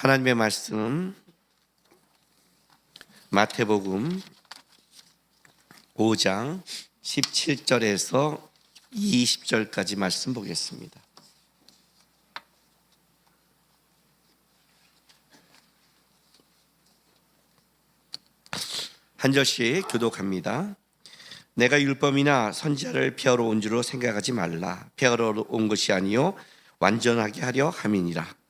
하나님의 말씀 마태복음 5장 17절에서 20절까지 말씀 보겠습니다. 한 절씩 교독합니다. 내가 율법이나 선지자를 폐하러 온 줄로 생각하지 말라. 폐하러 온 것이 아니요 완전하게 하려 함이니라.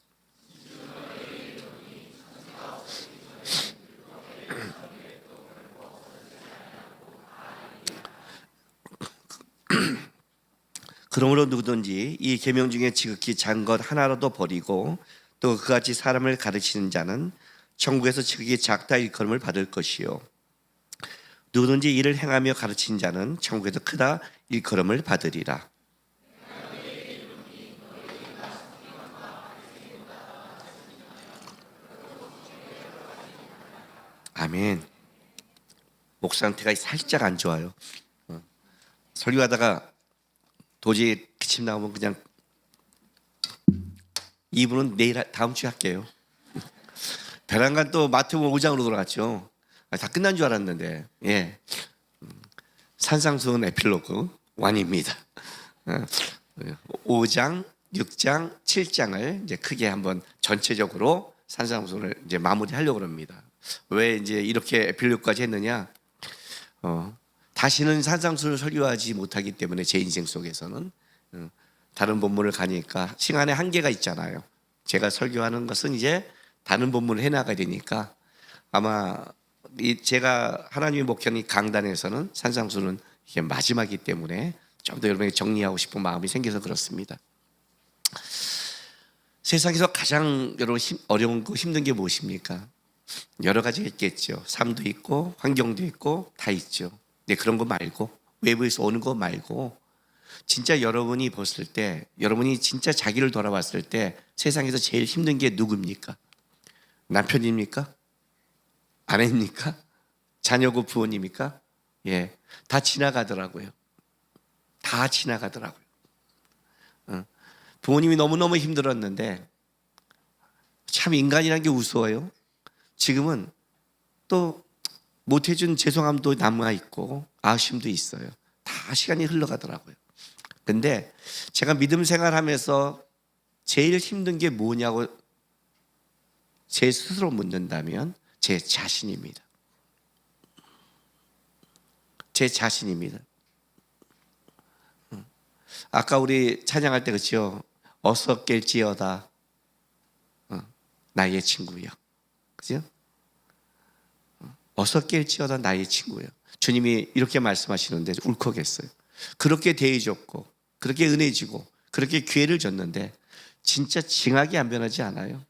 그러므로 누구든지 이 계명 중에 지극히 작은 것 하나라도 버리고 또 그같이 사람을 가르치는 자는 천국에서 지극히 작다 일컬음을 받을 것이요 누구든지 이를 행하며 가르치는 자는 천국에서 크다 일컬음을 받으리라. 아멘. 목 상태가 살짝 안 좋아요. 설교하다가 도저히 기침 나오면 그냥 이분은 내일 다음 주에 할게요. 베란간 또 마태복음 5장으로 돌아갔죠. 다 끝난 줄 알았는데 산상수훈 에필로그 완입니다. 5장, 6장, 7장을 이제 크게 한번 전체적으로 산상수훈을 이제 마무리하려고 합니다. 왜 이제 이렇게 에필로그까지 했느냐? 다시는 산상수훈을 설교하지 못하기 때문에 제 인생 속에서는 다른 본문을 가니까 시간에 한계가 있잖아요. 제가 설교하는 것은 이제 다른 본문을 해나가야 되니까 아마 제가 하나님의 목회하는 강단에서는 산상수훈은 이게 마지막이기 때문에 좀 더 여러분에게 정리하고 싶은 마음이 생겨서 그렇습니다. 세상에서 가장 여러분 어려운 거 힘든 게 무엇입니까? 여러 가지가 있겠죠. 삶도 있고 환경도 있고 다 있죠. 근데 그런 거 말고 외부에서 오는 거 말고 진짜 여러분이 봤을 때 여러분이 진짜 자기를 돌아봤을 때 세상에서 제일 힘든 게 누굽니까? 남편입니까? 아내입니까? 자녀고 부모님입니까? 다 지나가더라고요. 다 지나가더라고요. 부모님이 너무너무 힘들었는데 참 인간이라는 게 우스워요. 지금은 또 못해준 죄송함도 남아있고 아쉬움도 있어요. 다 시간이 흘러가더라고요. 근데 제가 믿음 생활하면서 제일 힘든 게 뭐냐고 제 스스로 묻는다면 제 자신입니다. 제 자신입니다. 아까 우리 찬양할 때 그렇죠? 어서 깰지어다 나의 친구여. 그죠? 어서 깰지어다 나의 친구여. 주님이 이렇게 말씀하시는데 울컥했어요. 그렇게 대해줬고 그렇게 은혜 주고 그렇게 기회를 줬는데 진짜 징하게 안 변하지 않아요?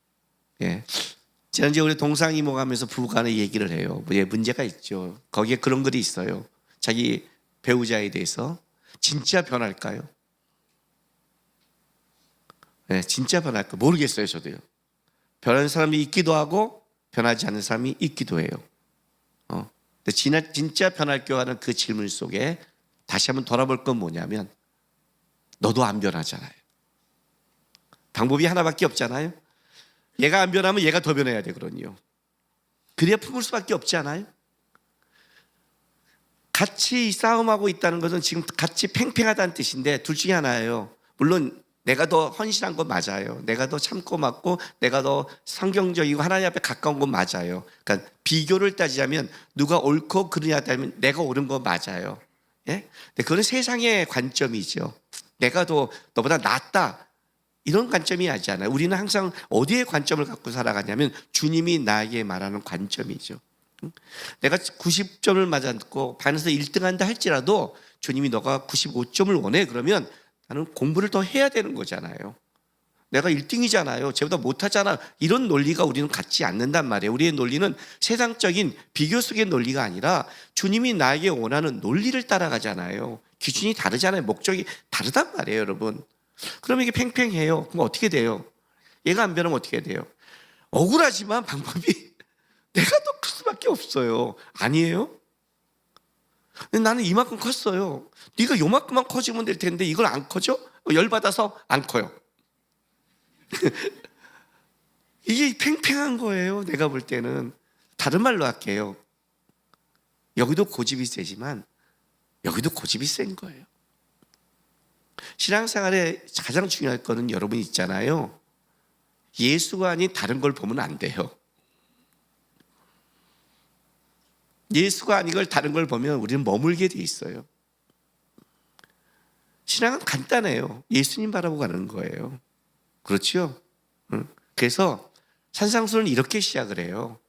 지난주에 우리 동상 이모가면서 부부간에 얘기를 해요. 문제가 있죠. 거기에 그런 글이 있어요. 자기 배우자에 대해서 진짜 변할까요? 진짜 변할까 모르겠어요. 저도요. 변하는 사람이 있기도 하고 변하지 않는 사람이 있기도 해요. 근데 진짜 변할까 하는 그 질문 속에 다시 한번 돌아볼 건 뭐냐면 너도 안 변하잖아요. 방법이 하나밖에 없잖아요. 얘가 안 변하면 얘가 더 변해야 되거든요. 그래야 품을 수밖에 없지 않아요? 같이 싸움하고 있다는 것은 지금 같이 팽팽하다는 뜻인데 둘 중에 하나예요. 물론 내가 더 헌신한 건 맞아요. 내가 더 참고 맞고 내가 더 성경적이고 하나님 앞에 가까운 건 맞아요. 그러니까 비교를 따지자면 누가 옳고 그르냐 따지면 내가 옳은 건 맞아요. 근데 그건 세상의 관점이죠. 내가 더 너보다 낫다 이런 관점이 아니지 않아요. 우리는 항상 어디에 관점을 갖고 살아가냐면 주님이 나에게 말하는 관점이죠. 내가 90점을 맞았고 반에서 1등한다 할지라도 주님이 너가 95점을 원해 그러면 나는 공부를 더 해야 되는 거잖아요. 내가 1등이잖아요. 쟤보다 못하잖아. 이런 논리가 우리는 갖지 않는단 말이에요. 우리의 논리는 세상적인 비교 속의 논리가 아니라 주님이 나에게 원하는 논리를 따라가잖아요. 기준이 다르잖아요. 목적이 다르단 말이에요, 여러분. 그러면 이게 팽팽해요. 그럼 어떻게 돼요? 얘가 안 변하면 어떻게 돼요? 억울하지만 방법이 내가 더 클 수밖에 없어요. 아니에요? 근데 나는 이만큼 컸어요. 네가 요만큼만 커지면 될 텐데 이걸 안 커져? 열받아서 안 커요. 이게 팽팽한 거예요. 내가 볼 때는. 다른 말로 할게요. 여기도 고집이 세지만 여기도 고집이 센 거예요. 신앙생활에 가장 중요할 거는 여러분 있잖아요. 예수가 아닌 다른 걸 보면 안 돼요. 예수가 아닌 걸 다른 걸 보면 우리는 머물게 돼 있어요. 신앙은 간단해요. 예수님 바라보고 가는 거예요. 그렇죠? 그래서 산상수는 이렇게 시작을 해요.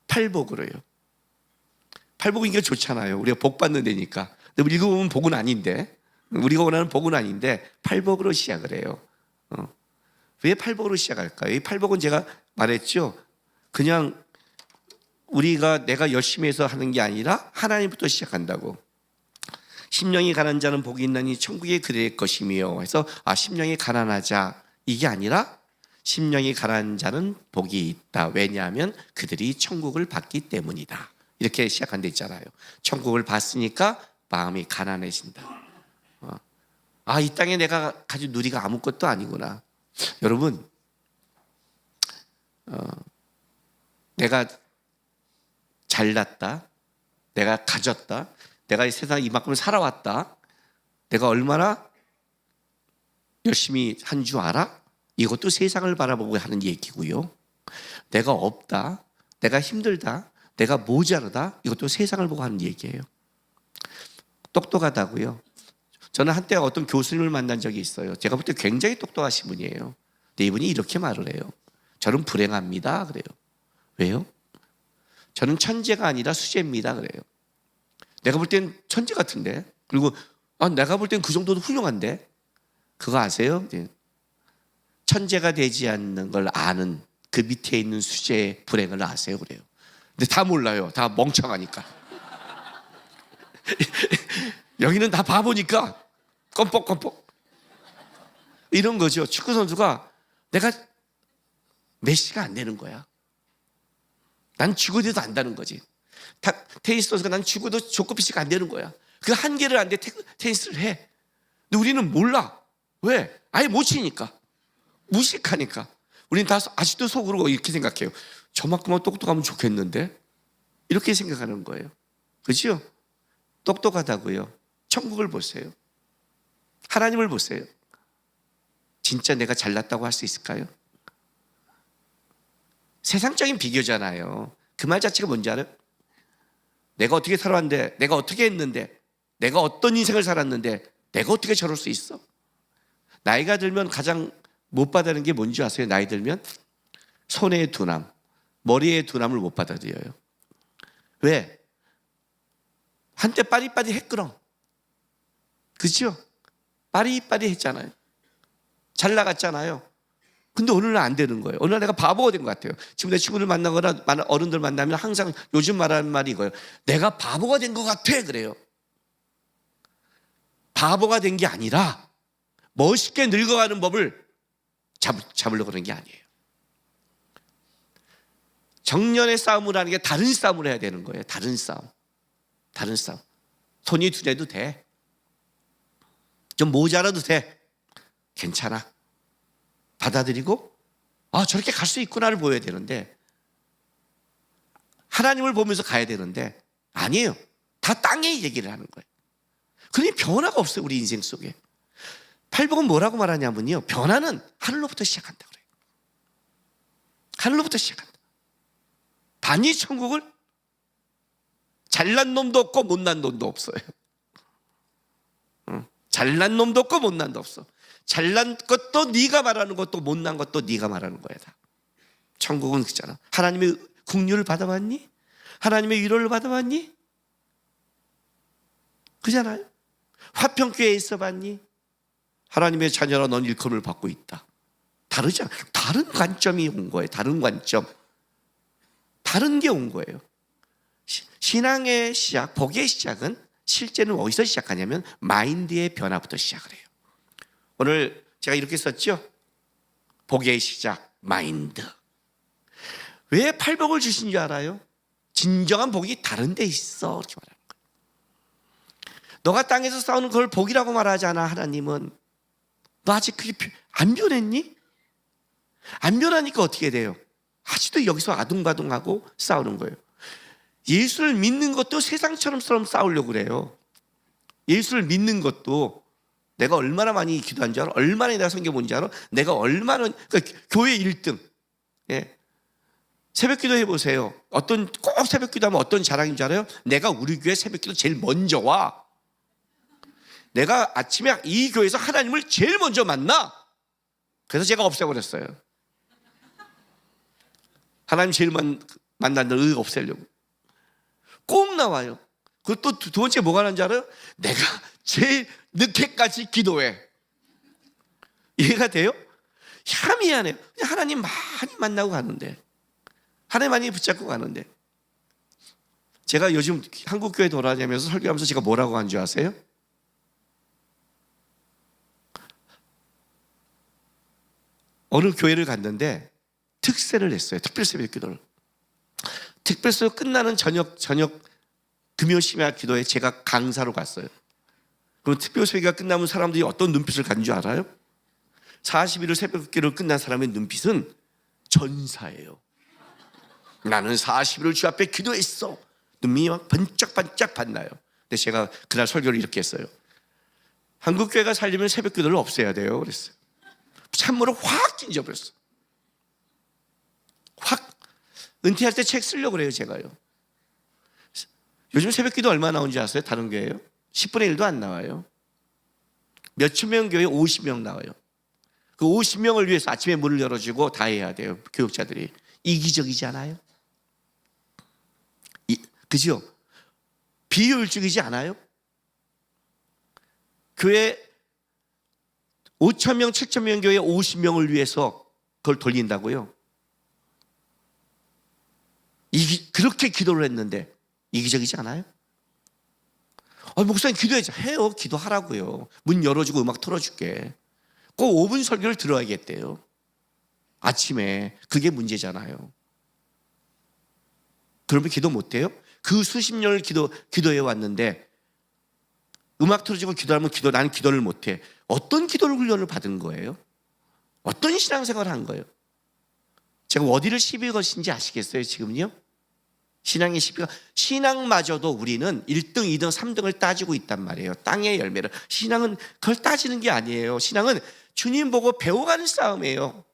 팔복으로요. 팔복인 게 좋잖아요. 우리가 복 받는 데니까. 근데 우리가 보면 복은 아닌데, 우리가 원하는 복은 아닌데 팔복으로 시작을 해요. 왜 팔복으로 시작할까요? 이 팔복은 제가 말했죠. 그냥 우리가 내가 열심히 해서 하는 게 아니라 하나님부터 시작한다고. 심령이 가난한 자는 복이 있나니 천국이 그들의 것이며 해서 심령이 가난하자 이게 아니라 심령이 가난한 자는 복이 있다. 왜냐하면 그들이 천국을 받기 때문이다. 이렇게 시작한 데 있잖아요. 천국을 받으니까 마음이 가난해진다. 이 땅에 내가 가진 누리가 아무것도 아니구나. 여러분, 내가 잘났다, 내가 가졌다, 내가 이 세상에 이만큼 살아왔다, 내가 얼마나 열심히 한 줄 알아? 이것도 세상을 바라보고 하는 얘기고요. 내가 없다, 내가 힘들다, 내가 모자르다, 이것도 세상을 보고 하는 얘기예요. 똑똑하다고요. 저는 한때 어떤 교수님을 만난 적이 있어요. 제가 볼 때 굉장히 똑똑하신 분이에요. 근데 이분이 이렇게 말을 해요. 저는 불행합니다. 그래요. 왜요? 저는 천재가 아니라 수재입니다. 그래요. 내가 볼 땐 천재 같은데. 그리고 내가 볼 땐 그 정도도 훌륭한데. 그거 아세요? 천재가 되지 않는 걸 아는 그 밑에 있는 수재의 불행을 아세요? 그래요. 근데 다 몰라요. 다 멍청하니까. 여기는 다 바보니까 껌뻑껌뻑 이런 거죠. 축구 선수가 내가 메시가 안 되는 거야. 난 죽어도 안다는 거지. 테니스 선수가 난 죽어도 조코피치가 안 되는 거야. 그 한계를 안 돼 테니스를 해. 근데 우리는 몰라. 왜? 아예 못 치니까. 무식하니까. 우리는 다 아직도 속으로 이렇게 생각해요. 저만큼만 똑똑하면 좋겠는데? 이렇게 생각하는 거예요. 그렇죠? 똑똑하다고요. 천국을 보세요. 하나님을 보세요. 진짜 내가 잘났다고 할 수 있을까요? 세상적인 비교잖아요. 그 말 자체가 뭔지 알아요? 내가 어떻게 살아왔는데, 내가 어떻게 했는데, 내가 어떤 인생을 살았는데 내가 어떻게 저럴 수 있어? 나이가 들면 가장 못 받아들이는 게 뭔지 아세요? 나이 들면 손의 두남, 머리의 두남을 못 받아들여요. 왜? 한때 빠리빠리 했거든. 그렇죠? 빠리빠리 했잖아요. 잘 나갔잖아요. 근데 어느 날 안 되는 거예요. 어느 날 내가 바보가 된 것 같아요. 지금 내 친구들 만나거나 어른들 만나면 항상 요즘 말하는 말이 이거예요. 내가 바보가 된 것 같아. 그래요. 바보가 된 게 아니라 멋있게 늙어가는 법을 잡으려고 그러는 게 아니에요. 정년의 싸움을 하는 게 다른 싸움을 해야 되는 거예요. 다른 싸움. 다른 싸움. 손이 두 대도 돼. 좀 모자라도 돼. 괜찮아. 받아들이고 저렇게 갈 수 있구나를 보여야 되는데 하나님을 보면서 가야 되는데 아니에요. 다 땅의 얘기를 하는 거예요. 그러니 변화가 없어요. 우리 인생 속에. 팔복은 뭐라고 말하냐면요. 변화는 하늘로부터 시작한다 그래요. 하늘로부터 시작한다. 반이 천국을 잘난 놈도 없고 못난 놈도 없어요. 잘난 놈도 없고 못난 놈도 없어. 잘난 것도 네가 말하는 것도 못난 것도 네가 말하는 거야 다. 천국은 그렇잖아. 하나님의 긍휼을 받아봤니? 하나님의 위로를 받아봤니? 그잖아요. 화평교회에 있어봤니? 하나님의 자녀라 넌 일컬음을 받고 있다. 다르잖아. 다른 관점이 온 거예요. 다른 관점. 다른 게 온 거예요. 신앙의 시작, 복의 시작은 실제는 어디서 시작하냐면 마인드의 변화부터 시작을 해요. 오늘 제가 이렇게 썼죠. 복의 시작, 마인드. 왜 팔복을 주신 줄 알아요? 진정한 복이 다른 데 있어. 이렇게 말하는 거예요. 너가 땅에서 싸우는 걸 복이라고 말하지 않아. 하나님은 너 아직 그게 안 변했니? 안 변하니까 어떻게 돼요? 아직도 여기서 아둥바둥하고 싸우는 거예요. 예수를 믿는 것도 세상처럼 싸우려고 그래요. 예수를 믿는 것도 내가 얼마나 많이 기도한 줄 알아? 얼마나 내가 성경 본줄 알아? 내가 얼마나, 그러니까 교회 1등. 예. 새벽 기도 해보세요. 꼭 새벽 기도하면 어떤 자랑인 줄 알아요? 내가 우리 교회 새벽 기도 제일 먼저 와. 내가 아침에 이 교회에서 하나님을 제일 먼저 만나. 그래서 제가 없애버렸어요. 하나님 제일 만나는 의 없애려고. 꼭 나와요. 그리고 또 두 번째 뭐가 나는지 알아요? 내가 제일 늦게까지 기도해. 이해가 돼요? 희한해요. 하나님 많이 만나고 가는데, 하나님 많이 붙잡고 가는데, 제가 요즘 한국교회 돌아다니면서 설교하면서 제가 뭐라고 한 줄 아세요? 어느 교회를 갔는데 특세를 했어요. 특별 새벽 기도를. 특별 새벽 끝나는 저녁 금요 심야 기도에 제가 강사로 갔어요. 그럼 특별 새벽이 끝나면 사람들이 어떤 눈빛을 갖는 줄 알아요? 41일 새벽 기도를 끝난 사람의 눈빛은 전사예요. 나는 41일 주 앞에 기도했어. 눈이 막 번쩍번쩍 빛나요. 근데 제가 그날 설교를 이렇게 했어요. 한국교회가 살려면 새벽 기도를 없애야 돼요. 그랬어요. 찬물을 확 찢어버렸어. 확. 은퇴할 때 책 쓰려고 그래요, 제가요. 요즘 새벽 기도 얼마 나오는지 아세요? 다른 교회요? 10분의 1도 안 나와요. 몇천 명 교회 50명 나와요. 그 50명을 위해서 아침에 문을 열어주고 다 해야 돼요, 교육자들이. 이기적이지 않아요? 그죠? 비효율적이지 않아요? 교회 5천 명, 7천 명 교회 50명을 위해서 그걸 돌린다고요? 그렇게 기도를 했는데 이기적이지 않아요? 목사님 기도해줘. 해요. 기도하라고요. 문 열어주고 음악 틀어줄게. 꼭 5분 설교를 들어야겠대요. 아침에. 그게 문제잖아요. 그러면 기도 못해요? 그 수십 년을 기도해 왔는데 음악 틀어주고 기도하면 나는 기도를 못해. 어떤 기도를 훈련을 받은 거예요? 어떤 신앙생활을 한 거예요? 제가 어디를 시비 것인지 아시겠어요, 지금요? 신앙의 시비가, 신앙마저도 우리는 1등, 2등, 3등을 따지고 있단 말이에요. 땅의 열매를. 신앙은 그걸 따지는 게 아니에요. 신앙은 주님 보고 배워가는 싸움이에요.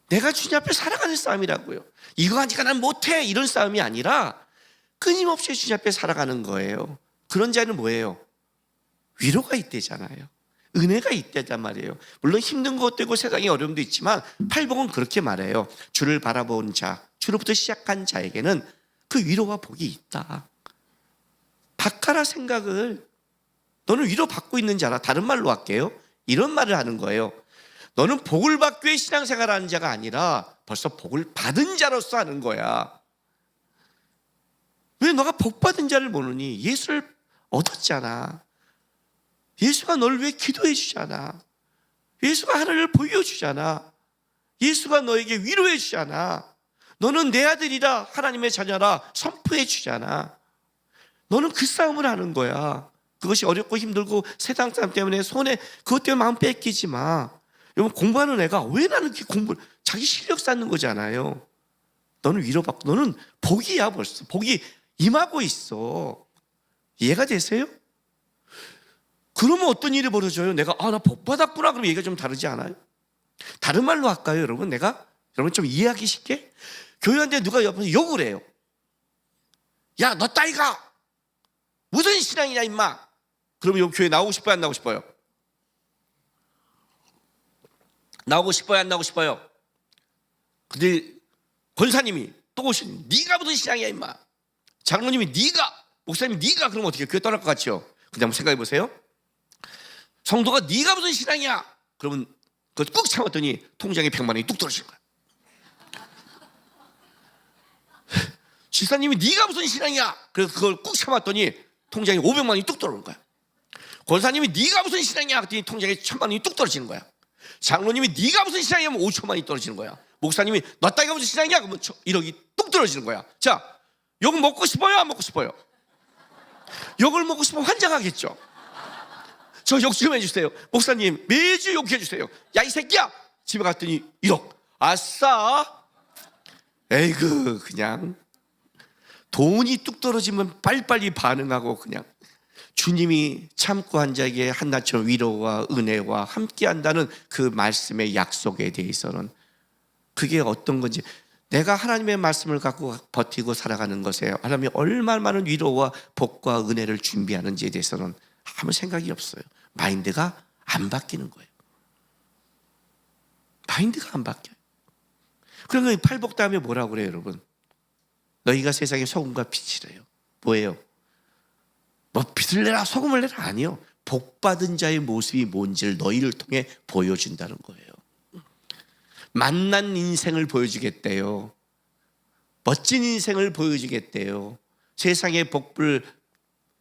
내가 주님 앞에 살아가는 싸움이라고요. 이거 하니까 난 못해, 이런 싸움이 아니라 끊임없이 주님 앞에 살아가는 거예요. 그런 자는 뭐예요? 위로가 있대잖아요. 은혜가 있대단 말이에요. 물론 힘든 것도 있고 세상에 어려움도 있지만 팔복은 그렇게 말해요. 주를 바라본 자, 주로부터 시작한 자에게는 그 위로와 복이 있다. 바꿔라 생각을. 너는 위로받고 있는 자라. 다른 말로 할게요. 이런 말을 하는 거예요. 너는 복을 받기 위해 신앙생활하는 자가 아니라 벌써 복을 받은 자로서 하는 거야. 왜 너가 복 받은 자를 모르니? 예수를 얻었잖아. 예수가 너를 위해 기도해 주잖아. 예수가 하늘을 보여주잖아. 예수가 너에게 위로해 주잖아. 너는 내 아들이라, 하나님의 자녀라 선포해 주잖아. 너는 그 싸움을 하는 거야. 그것이 어렵고 힘들고 세상 사람 때문에 손에, 그것 때문에 마음 뺏기지 마. 여러분, 공부하는 애가 왜 나는 이렇게 자기 실력 쌓는 거잖아요. 너는 위로받고, 너는 복이야. 벌써 복이 임하고 있어. 이해가 되세요? 그러면 어떤 일이 벌어져요? 내가 나 복 받았구나. 그러면 얘기가 좀 다르지 않아요? 다른 말로 할까요, 여러분? 여러분 좀 이해하기 쉽게? 교회한테 누가 옆에서 욕을 해요. 야, 너 따위가 무슨 신앙이냐 임마. 그러면 요 교회 나오고 싶어요, 안 나오고 싶어요? 나오고 싶어요, 안 나오고 싶어요? 근데 권사님이 또 오신, 네가 무슨 신앙이야 임마. 장로님이 네가, 목사님이 네가, 그러면 어떻게 교회 떠날 것 같죠? 근데 한번 생각해 보세요. 성도가 네가 무슨 신앙이야? 그러면 그걸 꾹 참았더니 통장에 100만 원이 뚝 떨어지는 거야. 지사님이 네가 무슨 신앙이야? 그래서 그걸 꾹 참았더니 통장에 500만 원이 뚝 떨어지는 거야. 권사님이 네가 무슨 신앙이야? 그랬더니 통장에 1000만 원이 뚝 떨어지는 거야. 장로님이 네가 무슨 신앙이야? 하면 5천만 원이 떨어지는 거야. 목사님이 너 따위가 무슨 신앙이야? 그러면 1억이 뚝 떨어지는 거야. 자, 욕 먹고 싶어요? 안 먹고 싶어요? 욕을 먹고 싶으면 환장하겠죠. 저 욕 좀 해주세요. 목사님 매주 욕해 주세요. 야, 이 새끼야, 집에 갔더니 1억. 아싸. 에이그, 그냥 돈이 뚝 떨어지면 빨리빨리 반응하고 그냥 주님이 참고 한 자에게 한나처럼 위로와 은혜와 함께한다는 그 말씀의 약속에 대해서는 그게 어떤 건지, 내가 하나님의 말씀을 갖고 버티고 살아가는 것에 하나님이 얼마나 많은 위로와 복과 은혜를 준비하는지에 대해서는 아무 생각이 없어요. 마인드가 안 바뀌는 거예요. 마인드가 안 바뀌어요. 그러면 팔복 다음에 뭐라고 그래요, 여러분? 너희가 세상의 소금과 빛이래요. 뭐예요? 뭐 빛을 내라 소금을 내라 아니요. 복받은 자의 모습이 뭔지를 너희를 통해 보여준다는 거예요. 만난 인생을 보여주겠대요. 멋진 인생을 보여주겠대요. 세상의 복을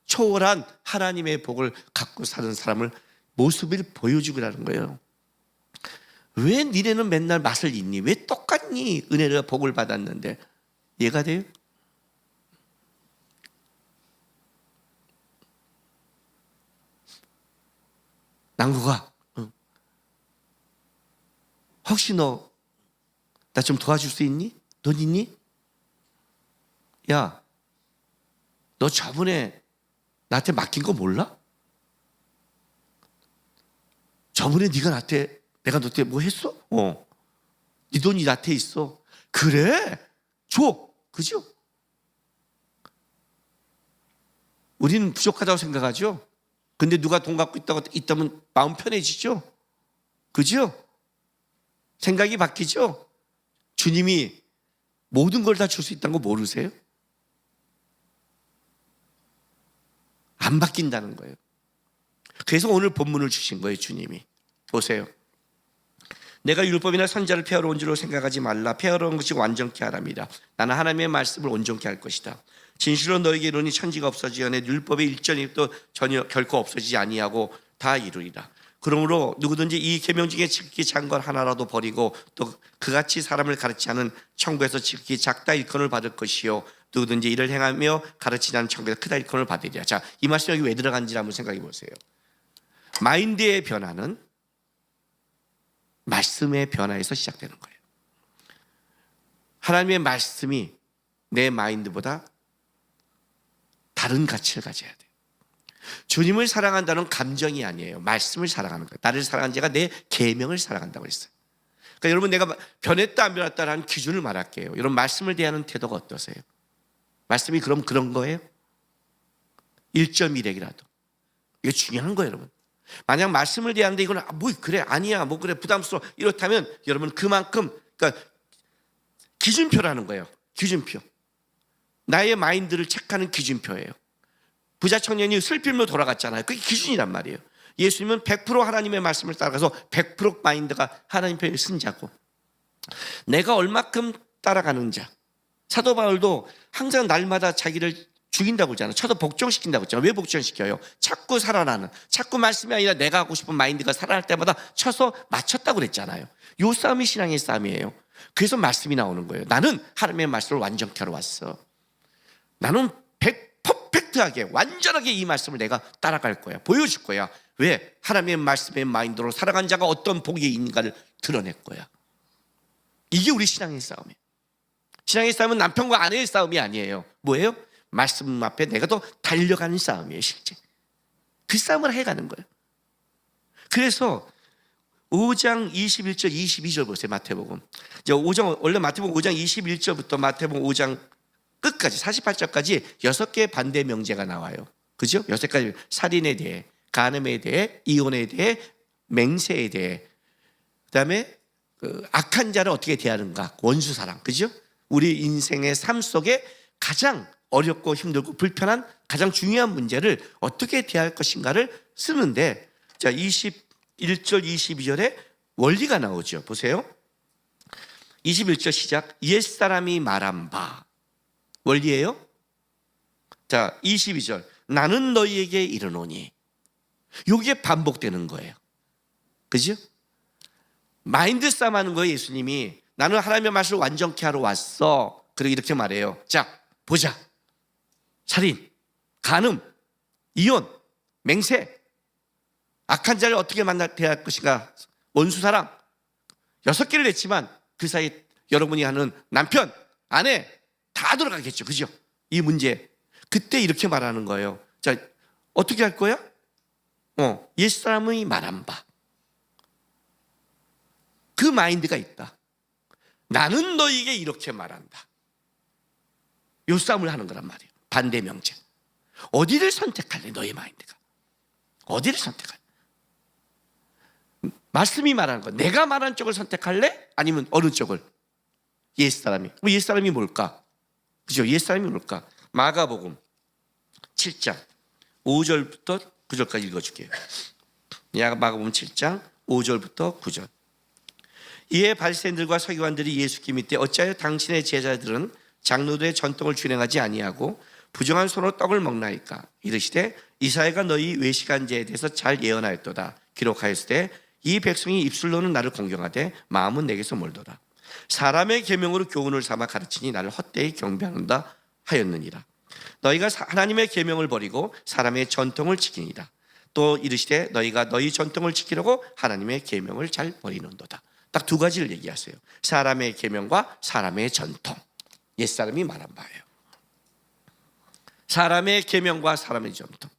초월한 하나님의 복을 갖고 사는 사람을 모습을 보여주라는 거예요. 왜 니네는 맨날 맛을 잊니? 왜 똑같니? 은혜를 복을 받았는데. 이해가 돼요? 남구가 혹시 너 나 좀 도와줄 수 있니? 돈 있니? 야, 너 저번에 나한테 맡긴 거 몰라? 저번에 네가 내가 너한테 뭐 했어? 네 돈이 나한테 있어. 그래? 줘. 그죠? 우리는 부족하다고 생각하죠? 근데 누가 돈 갖고 있다면 마음 편해지죠? 그죠? 생각이 바뀌죠? 주님이 모든 걸 다 줄 수 있다는 거 모르세요? 안 바뀐다는 거예요. 그래서 오늘 본문을 주신 거예요, 주님이. 보세요. 내가 율법이나 선자를 폐하러 온 줄로 생각하지 말라. 폐하러 온 것이 완전케 하랍니다. 나는 하나님의 말씀을 온전케 할 것이다. 진실로 너에게 이르니 천지가 없어지어내 율법의 일전이 또 전혀 결코 없어지지 아니하고 다 이루리라. 그러므로 누구든지 이 계명 중에 지극히 작은 것 하나라도 버리고 또 그같이 사람을 가르치지 않은 천국에서 지극히 작다 일컬을 받을 것이요 누구든지 이를 행하며 가르치지 않은 천국에서 크다 일컬을 받으리라. 자, 이 말씀이 여기 왜 들어간지 한번 생각해 보세요. 마인드의 변화는 말씀의 변화에서 시작되는 거예요. 하나님의 말씀이 내 마인드보다 다른 가치를 가져야 돼요. 주님을 사랑한다는 감정이 아니에요. 말씀을 사랑하는 거예요. 나를 사랑한 자가 내 계명을 사랑한다고 했어요. 그러니까 여러분, 내가 변했다 안 변했다라는 기준을 말할게요. 여러분, 말씀을 대하는 태도가 어떠세요? 말씀이 그럼 그런 거예요? 1.1핵이라도 이게 중요한 거예요, 여러분. 만약 말씀을 대하는데 이건 뭐 그래 아니야 뭐 그래 부담스러워 이렇다면 여러분 그만큼 그러니까 기준표라는 거예요. 기준표. 나의 마인드를 체크하는 기준표예요. 부자 청년이 슬픔으로 돌아갔잖아요. 그게 기준이란 말이에요. 예수님은 100% 하나님의 말씀을 따라가서 100% 마인드가 하나님 편에 쓴 자고, 내가 얼마큼 따라가는 자. 사도 바울도 항상 날마다 자기를 죽인다고 그러잖아요. 쳐서 복종시킨다고 그러잖아요. 왜 복종시켜요? 자꾸 살아나는, 자꾸 말씀이 아니라 내가 하고 싶은 마인드가 살아날 때마다 쳐서 맞췄다고 그랬잖아요. 이 싸움이 신앙의 싸움이에요. 그래서 말씀이 나오는 거예요. 나는 하나님의 말씀을 완전케 하러 왔어. 나는 퍼펙트하게 완전하게 이 말씀을 내가 따라갈 거야. 보여줄 거야. 왜? 하나님의 말씀의 마인드로 살아간 자가 어떤 복이 있는가를 드러낼 거야. 이게 우리 신앙의 싸움이에요. 신앙의 싸움은 남편과 아내의 싸움이 아니에요. 뭐예요? 말씀 앞에 내가 더 달려가는 싸움이에요. 실제 그 싸움을 해가는 거예요. 그래서 5장 21절 22절 보세요. 마태복음 이제 5장, 원래 마태복음 5장 21절부터 마태복음 5장 끝까지 48절까지 6개의 반대 명제가 나와요. 그죠? 6가지. 살인에 대해, 간음에 대해, 이혼에 대해, 맹세에 대해, 그다음에 그 악한 자를 어떻게 대하는가, 원수사랑. 그죠? 우리 인생의 삶 속에 가장 어렵고 힘들고 불편한 가장 중요한 문제를 어떻게 대할 것인가를 쓰는데, 자 21절 22절에 원리가 나오죠. 보세요. 21절 시작. 옛사람이 말한 바 원리예요. 자 22절 나는 너희에게 이르노니. 이게 반복되는 거예요. 그죠? 마인드 싸움 하는 거예요. 예수님이 나는 하나님의 말씀을 완전케 하러 왔어. 그리고 이렇게 말해요. 자 보자. 살인, 간음, 이혼, 맹세, 악한 자를 어떻게 대할 것인가, 원수사랑. 6개를 냈지만 그 사이에 여러분이 하는 남편, 아내 다 들어가겠죠. 그죠? 이 문제. 그때 이렇게 말하는 거예요. 자, 어떻게 할 거야? 옛사람의 말 안 봐. 그 마인드가 있다. 나는 너에게 이렇게 말한다. 요 싸움을 하는 거란 말이에요. 반대 명제. 어디를 선택할래? 너의 마인드가. 어디를 선택할래? 말씀이 말하는 거. 내가 말한 쪽을 선택할래? 아니면 어느 쪽을? 옛사람이. 옛사람이 뭘까? 그죠? 옛사람이 뭘까? 마가복음 7장 5절부터 9절까지 읽어줄게요. 마가복음 7장 5절부터 9절. 이에 바리새인들과 서기관들이 예수께 묻되 어찌하여 당신의 제자들은 장로들의 전통을 준행하지 아니하고 부정한 손으로 떡을 먹나이까? 이르시되 이사야가 너희 외식한 죄에 대해서 잘 예언하였도다. 기록하였으되 이 백성이 입술로는 나를 공경하되 마음은 내게서 멀도다. 사람의 계명으로 교훈을 삼아 가르치니 나를 헛되이 경배한다 하였느니라. 너희가 하나님의 계명을 버리고 사람의 전통을 지키니라. 또 이르시되 너희가 너희 전통을 지키려고 하나님의 계명을 잘 버리는도다. 딱 두 가지를 얘기하세요. 사람의 계명과 사람의 전통. 옛사람이 말한 바예요. 사람의 계명과 사람의 전통.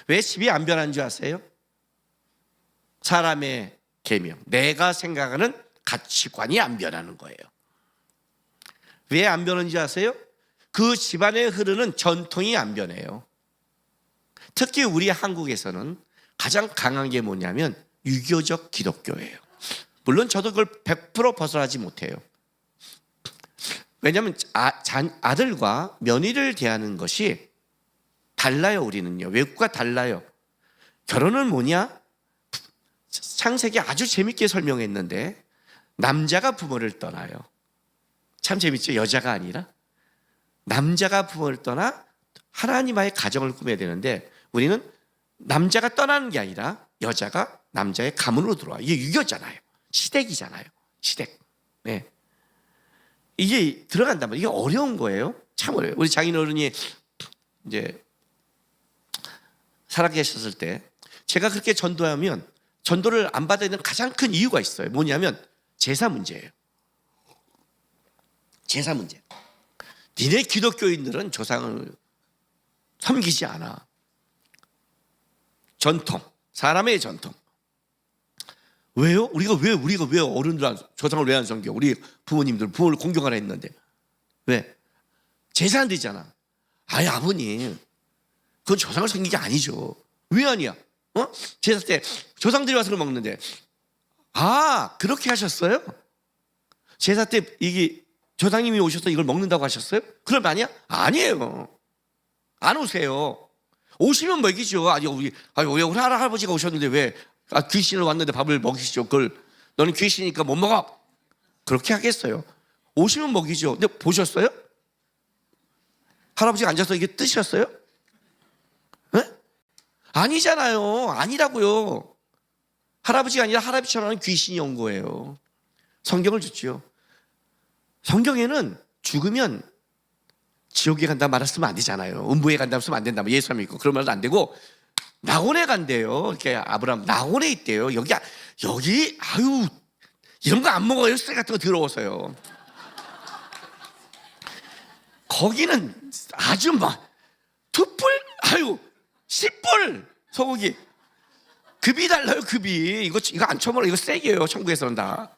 왜 집이 안 변한 줄 아세요? 사람의 계명, 내가 생각하는 가치관이 안 변하는 거예요. 왜 안 변하는지 아세요? 그 집안에 흐르는 전통이 안 변해요. 특히 우리 한국에서는 가장 강한 게 뭐냐면 유교적 기독교예요. 물론 저도 그걸 100% 벗어나지 못해요. 왜냐하면 아들과 며느리를 대하는 것이 달라요. 우리는요. 외국과 달라요. 결혼은 뭐냐? 창세기 아주 재밌게 설명했는데 남자가 부모를 떠나요. 참 재밌죠? 여자가 아니라 남자가 부모를 떠나 하나님과의 가정을 꾸며야 되는데 우리는 남자가 떠나는 게 아니라 여자가 남자의 가문으로 들어와요. 이게 유교잖아요. 시댁이잖아요. 시댁. 네. 이게 들어간단 말이에요. 이게 어려운 거예요. 참 어려워요. 우리 장인어른이 이제 살아계셨을 때 제가 그렇게 전도하면 전도를 안 받아야 되는 가장 큰 이유가 있어요. 뭐냐면 제사 문제예요. 제사 문제. 니네 기독교인들은 조상을 섬기지 않아. 전통, 사람의 전통. 왜요? 우리가 왜 어른들 조상을 왜 안 섬겨? 우리 부모님들 부모를 공경하라 했는데 왜? 제사 안 되잖아. 아이 아버님, 그건 조상을 섬긴 게 아니죠. 왜 아니야? 제사 때 조상들이 와서 먹는데 그렇게 하셨어요? 제사 때 이게 조상님이 오셔서 이걸 먹는다고 하셨어요? 그럼 아니야? 아니에요. 안 오세요. 오시면 먹이죠. 우리 할아버지가 오셨는데 왜 귀신을 왔는데 밥을 먹이시죠. 그걸 너는 귀신이니까 못 먹어. 그렇게 하겠어요. 오시면 먹이죠. 근데 보셨어요? 할아버지가 앉아서 이게 뜨셨어요? 네? 아니잖아요. 아니라고요. 할아버지가 아니라 할아버지처럼 귀신이 온 거예요. 성경을 줬죠. 성경에는 죽으면 지옥에 간다 말했으면 안 되잖아요. 음부에 간다 했으면 안 된다. 예수 믿고 그런 말도 안 되고 낙원에 간대요. 이렇게 아브라함 낙원에 있대요. 여기 이런 거 안 먹어요. 쓰레기 같은 거 더러워서요. 거기는 아주 막 2뿔, 10뿔 소고기 급이 달라요. 급이 이거 안 처먹어. 이거 쓰레기예요. 천국에서는 다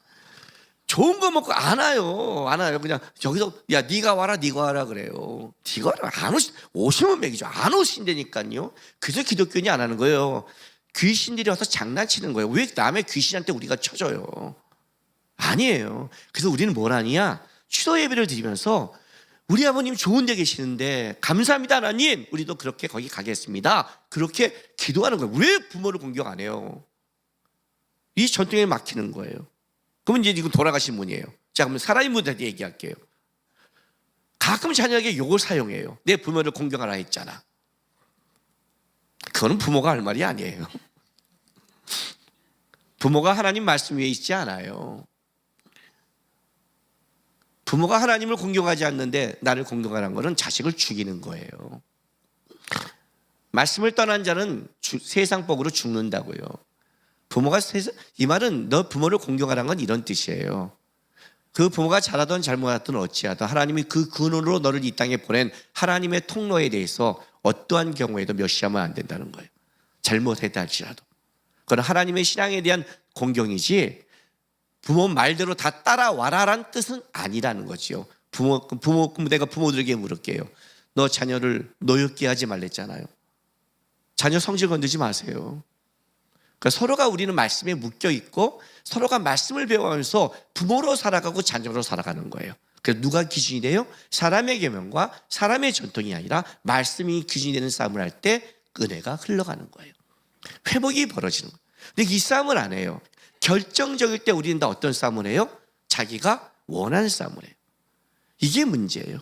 좋은 거 먹고 안 와요. 그냥 여기서 네가 와라 그래요. 네가 와라. 안 오시면 먹이죠. 안 오신다니까요. 그래서 기독교인이 안 하는 거예요. 귀신들이 와서 장난치는 거예요. 왜 남의 귀신한테 우리가 쳐줘요? 아니에요. 그래서 우리는 뭘 하냐? 추도 예배를 드리면서 우리 아버님 좋은 데 계시는데 감사합니다 하나님, 우리도 그렇게 거기 가겠습니다. 그렇게 기도하는 거예요. 왜 부모를 공격 안 해요? 이 전통에 막히는 거예요. 그러면 이제 이거 돌아가신 분이에요. 자, 그러면 살아있는 분한테 얘기할게요. 가끔 자녀에게 욕을 사용해요. 내 부모를 공경하라 했잖아. 그거는 부모가 할 말이 아니에요. 부모가 하나님 말씀 위에 있지 않아요. 부모가 하나님을 공경하지 않는데 나를 공경하라는 것은 자식을 죽이는 거예요. 말씀을 떠난 자는 세상 복으로 죽는다고요. 이 말은 너 부모를 공경하라는 건 이런 뜻이에요. 그 부모가 잘하든 잘못하든 어찌하든 하나님이 그 근원으로 너를 이 땅에 보낸 하나님의 통로에 대해서 어떠한 경우에도 멸시하면 안 된다는 거예요. 잘못했다 할지라도. 그건 하나님의 신앙에 대한 공경이지 부모 말대로 다 따라와라라는 뜻은 아니라는 거지요. 내가 부모들에게 물을게요. 너 자녀를 노엽게 하지 말랬잖아요. 자녀 성질 건드지 마세요. 그러니까 서로가 우리는 말씀에 묶여 있고 서로가 말씀을 배워가면서 부모로 살아가고 자녀로 살아가는 거예요. 그래서 누가 기준이 돼요? 사람의 계명과 사람의 전통이 아니라 말씀이 기준이 되는 싸움을 할 때 은혜가 흘러가는 거예요. 회복이 벌어지는 거예요. 근데 이 싸움을 안 해요. 결정적일 때 우리는 다 어떤 싸움을 해요? 자기가 원하는 싸움을 해요. 이게 문제예요.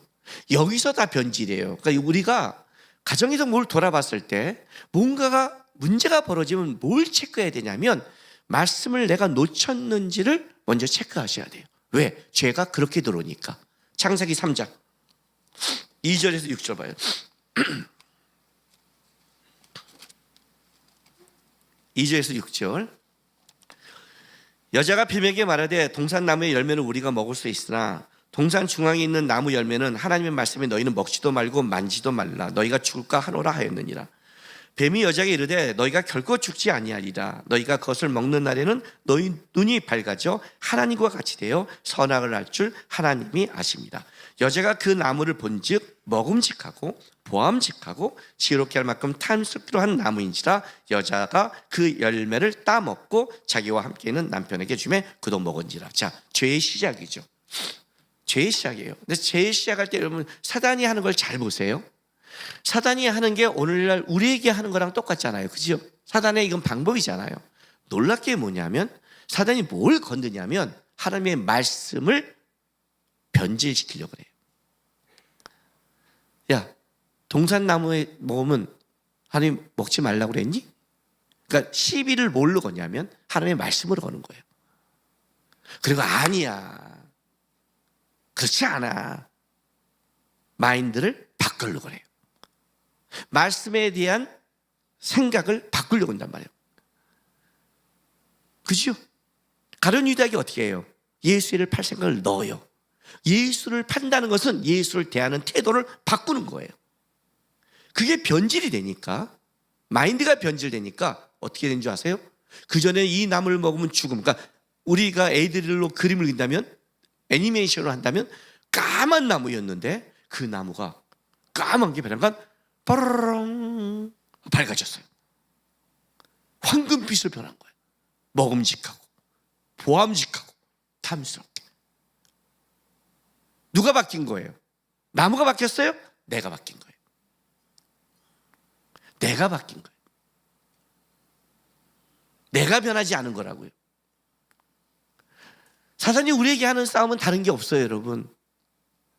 여기서 다 변질이에요. 그러니까 우리가 가정에서 뭘 돌아봤을 때 뭔가가 문제가 벌어지면 뭘 체크해야 되냐면 말씀을 내가 놓쳤는지를 먼저 체크하셔야 돼요. 왜? 죄가 그렇게 들어오니까. 창세기 3장 2절에서 6절 봐요. 2절에서 6절. 여자가 비밀에게 말하되 동산나무의 열매는 우리가 먹을 수 있으나 동산 중앙에 있는 나무 열매는 하나님의 말씀에 너희는 먹지도 말고 만지도 말라. 너희가 죽을까 하노라 하였느니라. 뱀이 여자에게 이르되 너희가 결코 죽지 아니하리라. 너희가 그것을 먹는 날에는 너희 눈이 밝아져 하나님과 같이 되어 선악을 알 줄 하나님이 아십니다. 여자가 그 나무를 본즉 먹음직하고 보암직하고 지혜롭게 할 만큼 탐스럽기로 한 나무인지라 여자가 그 열매를 따먹고 자기와 함께 있는 남편에게 주매 그도 먹은지라. 자, 죄의 시작이죠. 죄의 시작이에요. 근데 죄의 시작할 때 여러분 사단이 하는 걸 잘 보세요. 사단이 하는 게 오늘날 우리에게 하는 거랑 똑같잖아요. 그죠? 사단의 이건 방법이잖아요. 놀랍게 뭐냐면 사단이 뭘 건드냐면 하나님의 말씀을 변질시키려고 그래요. 야, 동산나무에 먹으면 하나님 먹지 말라고 그랬니? 그러니까 시비를 뭘로 거냐면 하나님의 말씀으로 거는 거예요. 그리고 아니야, 그렇지 않아, 마인드를 바꾸려고 그래요. 말씀에 대한 생각을 바꾸려고 한단 말이에요. 그죠? 가룟 유다에게 어떻게 해요? 예수를 팔 생각을 넣어요. 예수를 판다는 것은 예수를 대하는 태도를 바꾸는 거예요. 그게 변질이 되니까, 마인드가 변질되니까 어떻게 되는 줄 아세요? 그전에 이 나무를 먹으면 죽음. 그러니까 우리가 애들로 그림을 그린다면, 애니메이션을 한다면 까만 나무였는데 그 나무가 까만 게 변한 빠르릉 밝아졌어요. 황금빛으로 변한 거예요. 먹음직하고 보암직하고 탐스럽게. 누가 바뀐 거예요? 나무가 바뀌었어요? 내가 바뀐 거예요. 내가 바뀐 거예요. 내가 변하지 않은 거라고요. 사단이 우리에게 하는 싸움은 다른 게 없어요, 여러분.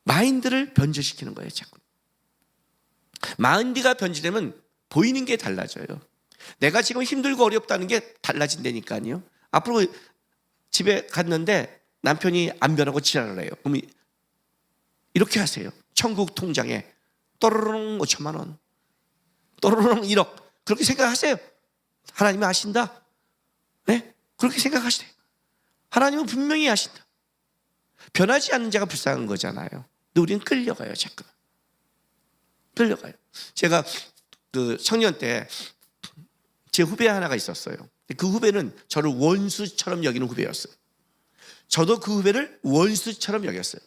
마인드를 변질시키는 거예요, 자꾸. 마인드가 변질되면 보이는 게 달라져요. 내가 지금 힘들고 어렵다는 게 달라진다니까요. 앞으로 집에 갔는데 남편이 안 변하고 지랄을 해요. 그럼 이렇게 하세요. 천국 통장에 또르릉 5천만 원, 또르릉 1억, 그렇게 생각하세요. 하나님이 아신다. 네? 그렇게 생각하시대요. 하나님은 분명히 아신다. 변하지 않는 자가 불쌍한 거잖아요. 근데 우리는 끌려가요, 자꾸. 끌려가요. 제가 그 청년 때 제 후배 하나가 있었어요. 그 후배는 저를 원수처럼 여기는 후배였어요. 저도 그 후배를 원수처럼 여겼어요.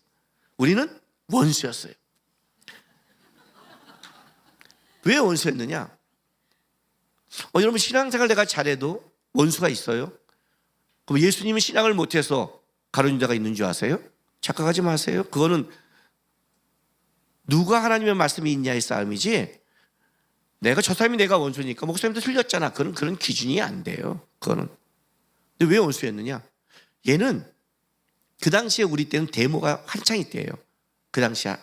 우리는 원수였어요. 왜 원수였느냐? 여러분, 신앙생활 내가 잘해도 원수가 있어요? 그럼 예수님은 신앙을 못해서 가룟 유다가 있는 줄 아세요? 착각하지 마세요. 그거는 누가 하나님의 말씀이 있냐의 싸움이지, 저 사람이 내가 원수니까 목사님도 틀렸잖아, 그런 기준이 안 돼요. 그거는. 근데 왜 원수였느냐? 얘는 그 당시에 우리 때는 데모가 한창일 때예요. 그 당시에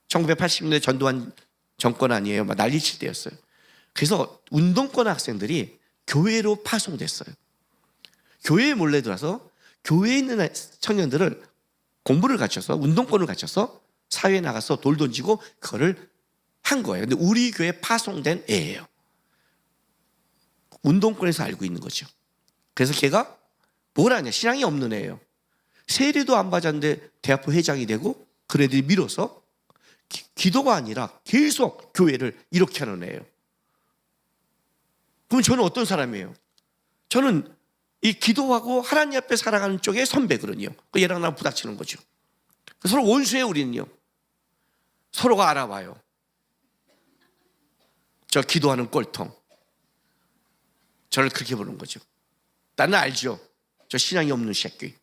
1980년대 전두환 정권 아니에요. 막 난리칠 때였어요. 그래서 운동권 학생들이 교회로 파송됐어요. 교회에 몰래 들어서 교회에 있는 청년들을 공부를 갖춰서, 운동권을 갖춰서 사회에 나가서 돌 던지고 그거를 한 거예요. 근데 우리 교회에 파송된 애예요. 운동권에서 알고 있는 거죠. 그래서 걔가 뭘 하냐, 신앙이 없는 애예요. 세례도 안 받았는데 대학부 회장이 되고 그 애들이 밀어서 기도가 아니라 계속 교회를 이렇게 하는 애예요. 그럼 저는 어떤 사람이에요? 저는 이 기도하고 하나님 앞에 살아가는 쪽의 선배거든요. 얘랑 나랑 부닥치는 거죠. 서로 원수예요. 우리는요. 서로가 알아봐요. 저 기도하는 꼴통, 저를 그렇게 보는 거죠. 나는 알죠. 저 신앙이 없는 새끼.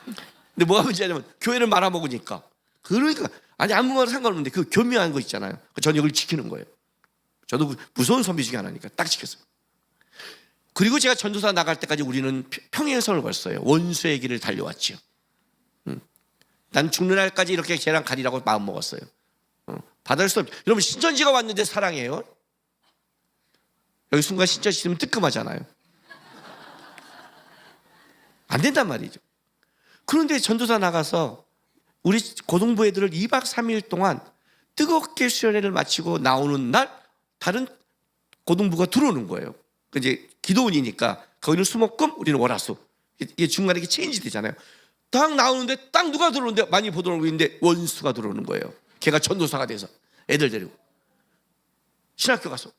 근데 뭐가 문제냐면 교회를 말아먹으니까. 그러니까 아니 아무 말 상관없는데 그 교묘한 거 있잖아요. 그 저녁을 지키는 거예요. 저도 무서운 선비 중에 하나니까 딱 지켰어요. 그리고 제가 전도사 나갈 때까지 우리는 평행선을 걸었어요. 원수의 길을 달려왔죠. 난 죽는 날까지 이렇게 쟤랑 가리라고 마음 먹었어요. 받을 수 없죠. 여러분 신천지가 왔는데 사랑해요? 여기 순간 신천지 있으면 뜨끔하잖아요. 안 된단 말이죠. 그런데 전도사 나가서 우리 고등부 애들을 2박 3일 동안 뜨겁게 수련회를 마치고 나오는 날 다른 고등부가 들어오는 거예요. 이제 기도원이니까 거기는 수목금, 우리는 월화수. 이게 중간에 이게 체인지 되잖아요. 딱 나오는데 딱 누가 들어오는데 많이 보도록 있는데 원수가 들어오는 거예요. 걔가 전도사가 돼서 애들 데리고 신학교 가서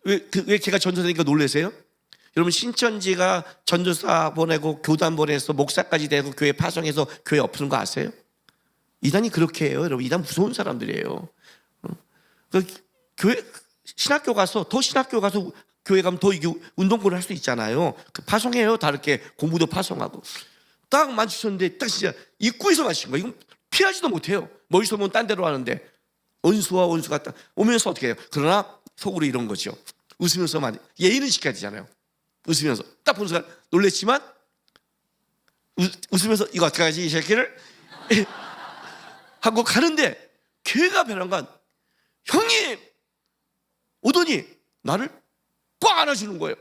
왜 걔가 전도사니까 놀라세요? 여러분 신천지가 전도사 보내고 교단 보내서 목사까지 되고 교회 파송해서 교회 엎는 거 아세요? 이단이 그렇게 해요. 여러분 이단 무서운 사람들이에요. 교회 신학교 가서 교회 가면 더 이게 운동권을 할 수 있잖아요. 파송해요. 다 이렇게 공부도 파송하고 딱 마주쳤는데 딱 진짜 입구에서 마신 거예요. 이건 피하지도 못해요. 멀리서 보면 딴 데로 하는데 원수와 원수가 딱 오면서 어떻게 해요? 그러나 속으로 이런 거죠. 웃으면서 예의는 지켜야 되잖아요. 웃으면서 딱 보는 순간 놀랬지만 웃으면서 이거 어떡하지 이 새끼를 하고 가는데 걔가 변한 건 형님 오더니 나를 꽉 안아주는 거예요.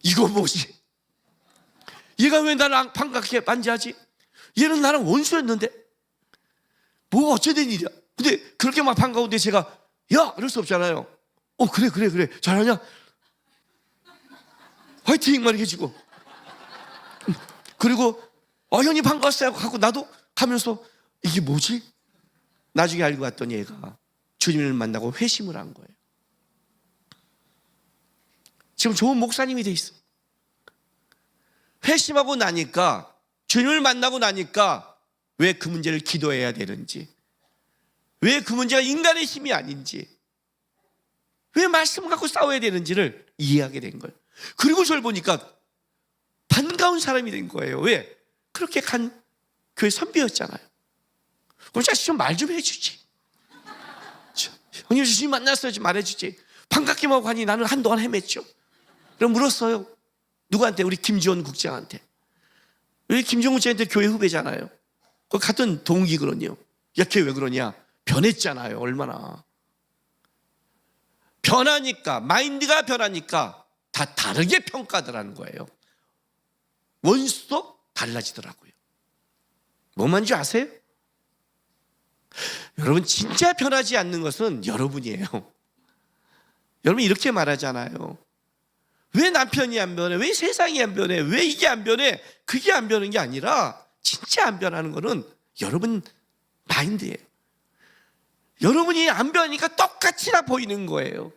이거 뭐지? 얘가 왜 나를 반갑게 만지하지? 얘는 나랑 원수였는데 뭐 어쩌된 일이야. 근데 그렇게 막 반가운데 제가 야 이럴 수 없잖아요. 그래 잘하냐? 화이팅 막 해주고 그리고 형님 반가웠어요 하고 나도 가면서 이게 뭐지? 나중에 알고 봤더니 얘가 주님을 만나고 회심을 한 거예요. 지금 좋은 목사님이 돼 있어. 회심하고 나니까 주님을 만나고 나니까 왜 그 문제를 기도해야 되는지, 왜 그 문제가 인간의 힘이 아닌지, 왜 말씀 갖고 싸워야 되는지를 이해하게 된 거예요. 그리고 저를 보니까 반가운 사람이 된 거예요. 왜? 그렇게 간 교회 선배였잖아요. 그럼 자식 좀 말 좀 해주지. 형님 주님 만났어요 좀 말해주지. 반갑게 하고 가니 나는 한동안 헤맸죠. 그럼 물었어요. 누구한테? 우리 김지원 국장한테. 우리 김지원 국장한테 교회 후배잖아요. 같은 동기거든요. 야, 걔 왜 그러냐? 변했잖아요. 얼마나. 변하니까, 마인드가 변하니까 다 다르게 평가하더라는 거예요. 원수도 달라지더라고요. 뭔 말인지 아세요? 여러분 진짜 변하지 않는 것은 여러분이에요. 여러분 이렇게 말하잖아요. 왜 남편이 안 변해? 왜 세상이 안 변해? 왜 이게 안 변해? 그게 안 변하는 게 아니라 진짜 안 변하는 거는 여러분 마인드예요. 여러분이 안 변하니까 똑같이 다 보이는 거예요.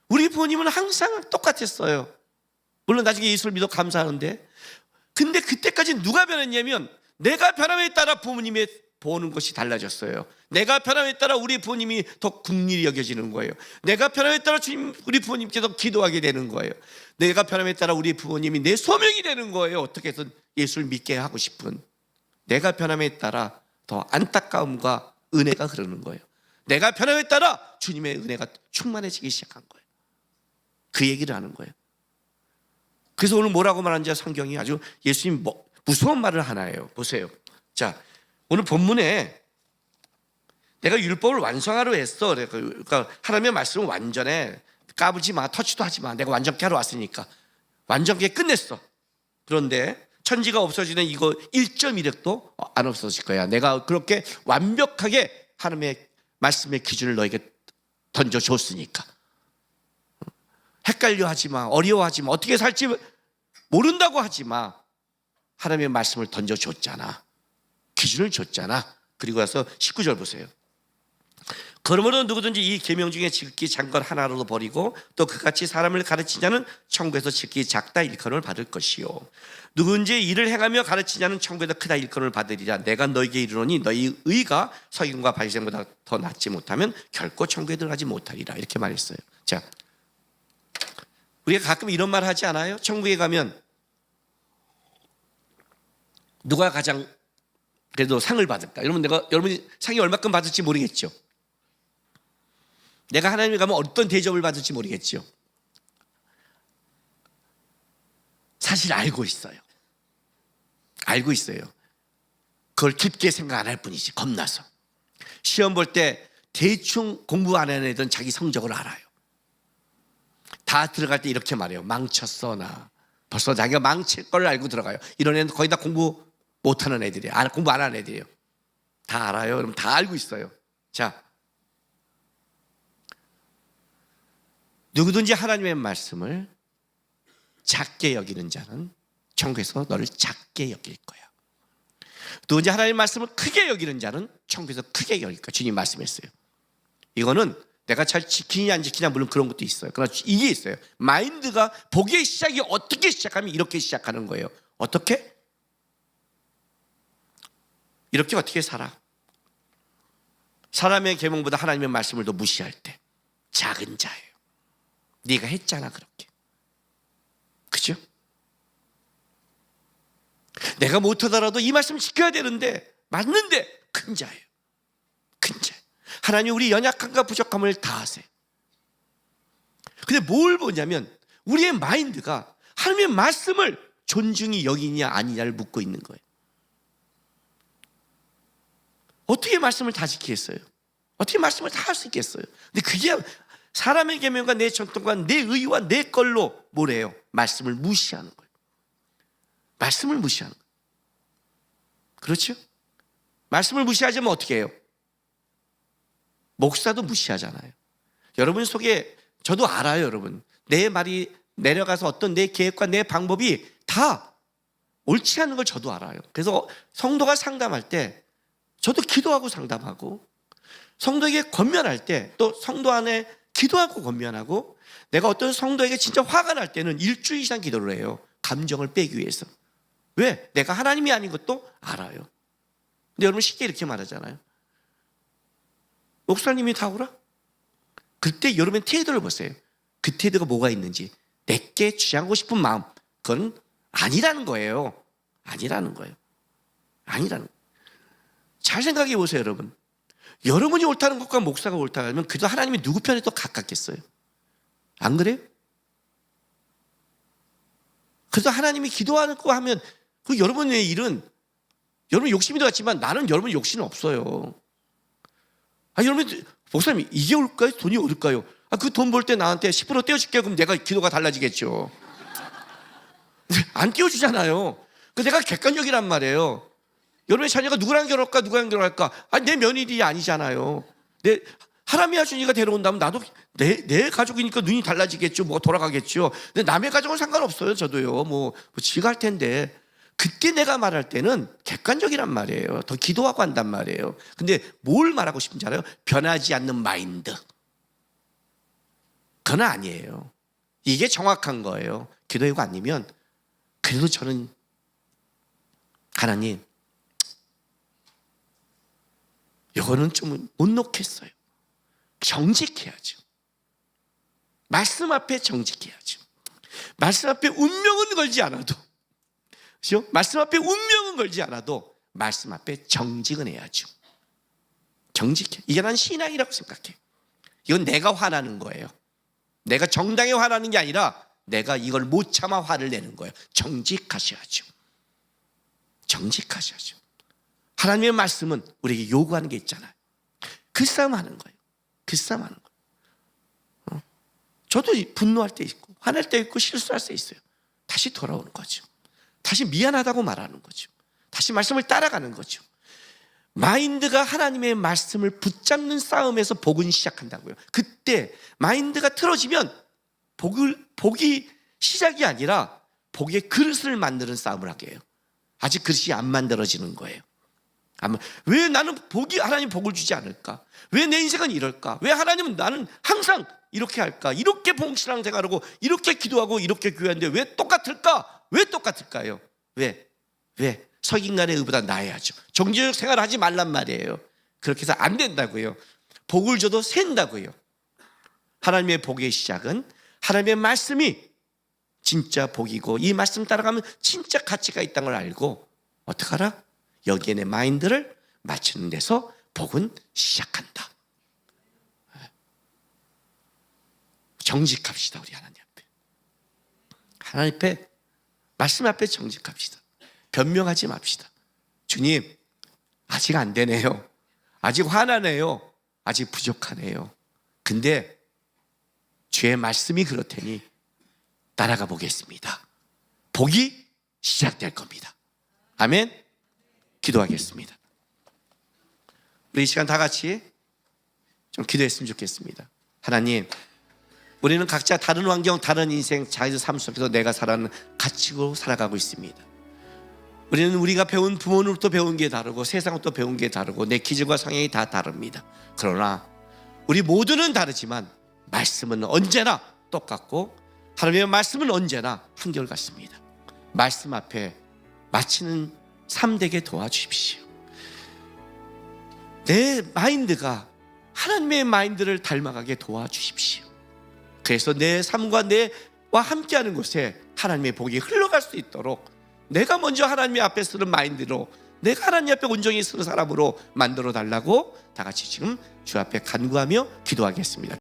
우리 부모님은 항상 똑같았어요. 물론 나중에 예수를 믿어 감사하는데, 근데 그때까지 누가 변했냐면 내가 변함에 따라 부모님의 보는 것이 달라졌어요. 내가 변함에 따라 우리 부모님이 더 긍휼히 여겨지는 거예요. 내가 변함에 따라 우리 부모님께서 기도하게 되는 거예요. 내가 변함에 따라 우리 부모님이 내 소명이 되는 거예요. 어떻게 해서 예수를 믿게 하고 싶은. 내가 변함에 따라 더 안타까움과 은혜가 흐르는 거예요. 내가 변함에 따라 주님의 은혜가 충만해지기 시작한 거예요. 그 얘기를 하는 거예요. 그래서 오늘 뭐라고 말하는지 성경이 아주 예수님 무서운 말을 하나예요. 보세요. 자, 오늘 본문에 내가 율법을 완성하러 했어. 그러니까 하나님의 말씀은 완전해. 까불지 마, 터치도 하지 마. 내가 완전케 하러 왔으니까. 완전케 끝냈어. 그런데 천지가 없어지는 이거 1.1획도 안 없어질 거야. 내가 그렇게 완벽하게 하나님의 말씀의 기준을 너에게 던져줬으니까. 헷갈려 하지 마, 어려워하지 마, 어떻게 살지 모른다고 하지 마. 하나님의 말씀을 던져줬잖아. 기준을 줬잖아. 그리고 나서 19절 보세요. 그러므로 누구든지 이 계명 중에 지극히 작은 것 하나라도 버리고 또 그같이 사람을 가르치는 자는 천국에서 지극히 작다 일컬음을 받을 것이요 누구든지 이를 행하며 가르치는 자는 천국에서 크다 일컬음을 받으리라. 내가 너에게 이르노니 너희 의가 서기관과 바리새인보다 더 낫지 못하면 결코 천국에 들어가지 못하리라. 이렇게 말했어요. 자, 우리가 가끔 이런 말 하지 않아요? 천국에 가면 누가 가장 그래도 상을 받을까? 여러분이 상이 얼마큼 받을지 모르겠죠. 내가 하나님에 가면 어떤 대접을 받을지 모르겠죠. 사실 알고 있어요. 알고 있어요. 그걸 깊게 생각 안 할 뿐이지, 겁나서. 시험 볼 때 대충 공부 안 하는 애들은 자기 성적을 알아요. 다 들어갈 때 이렇게 말해요. 망쳤어 나. 벌써 자기가 망칠 걸 알고 들어가요. 이런 애는 거의 다 공부 못하는 애들이에요. 공부 안 하는 애들이에요. 다 알아요. 여러분 다 알고 있어요. 자, 누구든지 하나님의 말씀을 작게 여기는 자는 천국에서 너를 작게 여길 거야. 누구든지 하나님의 말씀을 크게 여기는 자는 천국에서 크게 여길 거야. 주님 말씀했어요. 이거는 내가 잘 지키냐 안 지키냐 물론 그런 것도 있어요. 그러나 이게 있어요. 마인드가 보기의 시작이 어떻게 시작하면 이렇게 시작하는 거예요. 어떻게? 이렇게 어떻게 살아? 사람의 계명보다 하나님의 말씀을 더 무시할 때 작은 자예요. 네가 했잖아 그렇게. 그죠? 내가 못하더라도 이 말씀 지켜야 되는데 맞는데 큰 자예요. 큰 자. 하나님 우리 연약함과 부족함을 다 아세요. 근데 뭘 보냐면 우리의 마인드가 하나님의 말씀을 존중히 여기냐 아니냐를 묻고 있는 거예요. 어떻게 말씀을 다 지키겠어요? 어떻게 말씀을 다 할 수 있겠어요? 근데 그게 사람의 계명과 내 전통과 내 의와 내 걸로 뭐래요? 말씀을 무시하는 거예요. 말씀을 무시하는 거예요. 그렇죠? 말씀을 무시하자면 어떻게 해요? 목사도 무시하잖아요. 여러분 속에 저도 알아요. 여러분 내 말이 내려가서 어떤 내 계획과 내 방법이 다 옳지 않은 걸 저도 알아요. 그래서 성도가 상담할 때 저도 기도하고 상담하고 성도에게 권면할 때 또 성도 안에 기도하고 권면하고 내가 어떤 성도에게 진짜 화가 날 때는 일주일 이상 기도를 해요. 감정을 빼기 위해서. 왜? 내가 하나님이 아닌 것도 알아요. 근데 여러분 쉽게 이렇게 말하잖아요. 목사님이 다 오라? 그때 여러분 태도를 보세요. 그 태도가 뭐가 있는지. 내게 주장하고 싶은 마음 그건 아니라는 거예요. 아니라는 거예요. 아니라는 거예요. 잘 생각해 보세요. 여러분 여러분이 옳다는 것과 목사가 옳다고 하면 그래도 하나님이 누구 편에 더 가깝겠어요? 안 그래요? 그래서 하나님이 기도하는 거 하면 그 여러분의 일은 여러분 욕심이 들어갔지만 나는 여러분 욕심은 없어요. 여러분 목사님 이게 올까요? 돈이 올까요? 그 돈 벌 때 나한테 10% 떼어줄게. 그럼 내가 기도가 달라지겠죠. 안 떼어주잖아요. 그래서 내가 객관적이란 말이에요. 여러분의 자녀가 누구랑 결혼할까 누구랑 결혼할까 내 며느리 아니잖아요. 내 하나님이 하시니까 데려온다면 나도 내 가족이니까 눈이 달라지겠죠. 뭐가 돌아가겠죠. 근데 남의 가족은 상관없어요. 저도요. 뭐 지가 할 텐데 그때 내가 말할 때는 객관적이란 말이에요. 더 기도하고 한단 말이에요. 근데 뭘 말하고 싶은지 알아요? 변하지 않는 마인드. 그건 아니에요. 이게 정확한 거예요. 기도하고 아니면 그래도 저는 하나님 이거는 좀 못 놓겠어요. 정직해야죠. 말씀 앞에 정직해야죠. 말씀 앞에 운명은 걸지 않아도 그렇죠? 말씀 앞에 운명은 걸지 않아도 말씀 앞에 정직은 해야죠. 정직해. 이게 난 신앙이라고 생각해. 이건 내가 화나는 거예요. 내가 정당에 화나는 게 아니라 내가 이걸 못 참아 화를 내는 거예요. 정직하셔야죠. 정직하셔야죠. 하나님의 말씀은 우리에게 요구하는 게 있잖아요. 그 싸움 하는 거예요. 그 싸움 하는 거예요. 저도 분노할 때 있고 화날 때 있고 실수할 때 있어요. 다시 돌아오는 거죠. 다시 미안하다고 말하는 거죠. 다시 말씀을 따라가는 거죠. 마인드가 하나님의 말씀을 붙잡는 싸움에서 복은 시작한다고요. 그때 마인드가 틀어지면 복이 시작이 아니라 복의 그릇을 만드는 싸움을 하게 해요. 아직 그릇이 안 만들어지는 거예요. 왜 나는 하나님 복을 주지 않을까? 왜 내 인생은 이럴까? 왜 하나님은 나는 항상 이렇게 할까? 이렇게 봉신앙 생활하고 이렇게 기도하고 이렇게 교회하는데 왜 똑같을까? 왜 똑같을까요? 왜? 석인간의 의보다 나아야죠. 정죄적 생활을 하지 말란 말이에요. 그렇게 해서 안 된다고요. 복을 줘도 샌다고요. 하나님의 복의 시작은 하나님의 말씀이 진짜 복이고 이 말씀 따라가면 진짜 가치가 있다는 걸 알고 어떡하라? 여기에 내 마인드를 맞추는 데서 복은 시작한다. 정직합시다. 우리 하나님 앞에. 하나님 앞에 말씀 앞에 정직합시다. 변명하지 맙시다. 주님, 아직 안 되네요. 아직 화나네요. 아직 부족하네요. 근데 주의 말씀이 그렇다니 따라가 보겠습니다. 복이 시작될 겁니다. 아멘. 기도하겠습니다. 우리 이 시간 다 같이 좀 기도했으면 좋겠습니다. 하나님, 우리는 각자 다른 환경, 다른 인생, 자기의 삶 속에서 내가 살아가는 가치로 살아가고 있습니다. 우리는 우리가 배운 부모님부터 배운 게 다르고 세상부터 배운 게 다르고 내 기질과 성향이 다 다릅니다. 그러나 우리 모두는 다르지만 말씀은 언제나 똑같고 하나님의 말씀은 언제나 한결같습니다. 말씀 앞에 마치는 삶 되게 도와주십시오. 내 마인드가 하나님의 마인드를 닮아가게 도와주십시오. 그래서 내 삶과 내와 함께하는 곳에 하나님의 복이 흘러갈 수 있도록 내가 먼저 하나님의 앞에 쓰는 마인드로 내가 하나님 앞에 온전히 쓰는 사람으로 만들어 달라고 다 같이 지금 주 앞에 간구하며 기도하겠습니다.